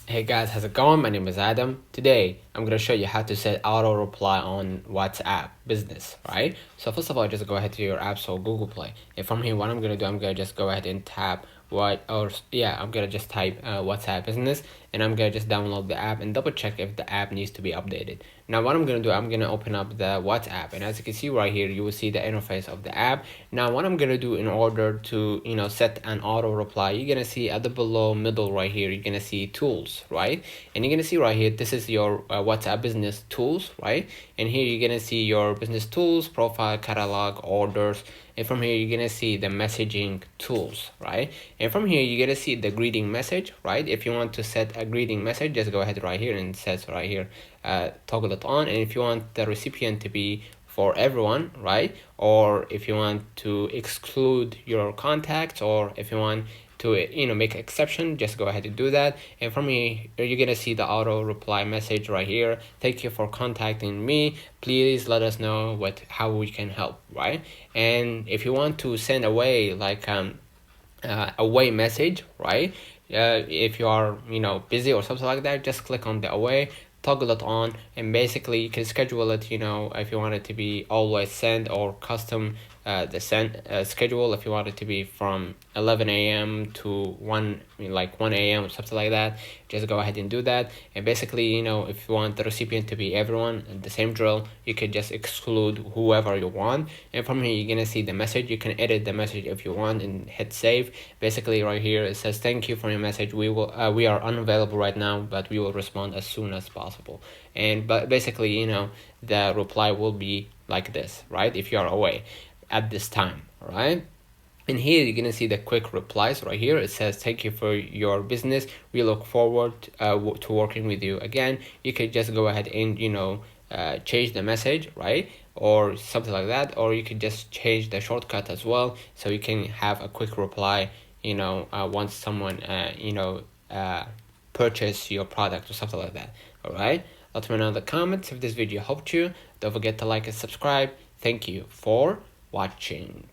Hey guys, how's it going? My name is Adam. Today, I'm going to show you how to set auto reply on WhatsApp business, right? So first of all, just go ahead to your App Store, Google Play. And from here, what I'm going to do, I'm going to just go ahead and tap I'm going to just type WhatsApp business, and I'm going to just download the app and double check if the app needs to be updated. Now what I'm going to do, I'm going to open up the WhatsApp, and as you can see right here, you will see the interface of the app. Now what I'm going to do in order to set an auto reply, you're going to see at the below middle right here, you're going to see tools, right? And you're going to see right here, this is your WhatsApp business tools, right? And here you're going to see your business tools, profile, catalog, orders, and from here you're gonna see the messaging tools, right? And from here you're gonna see the greeting message, right? If you want to set a greeting message, just go ahead right here, and it says right here toggle it on. And if you want the recipient to be for everyone, right? Or if you want to exclude your contacts, or if you want to make exception, just go ahead and do that. And from here you're gonna see the auto reply message right here. Thank you for contacting me, please let us know how we can help, right? And if you want to send away like away message, right? If you are busy or something like that, just click on the away, toggle it on, and basically you can schedule it, if you want it to be always send, or custom the send schedule if you want it to be from 11 a.m. to 1 a.m. or something like that. Just go ahead and do that. And basically, if you want the recipient to be everyone, the same drill, you could just exclude whoever you want. And from here you're gonna see the message. You can edit the message if you want and hit save. Basically right here it says, thank you for your message, we are unavailable right now, but we will respond as soon as possible. But basically, the reply will be like this, right? If you are away at this time, right? And here you're gonna see the quick replies right here. It says, thank you for your business, we look forward to working with you again. You could just go ahead and change the message, right? Or something like that. Or you could just change the shortcut as well, so you can have a quick reply once someone purchase your product or something like that. All right, let me know in the comments if this video helped you. Don't forget to like and subscribe. Thank you for watching.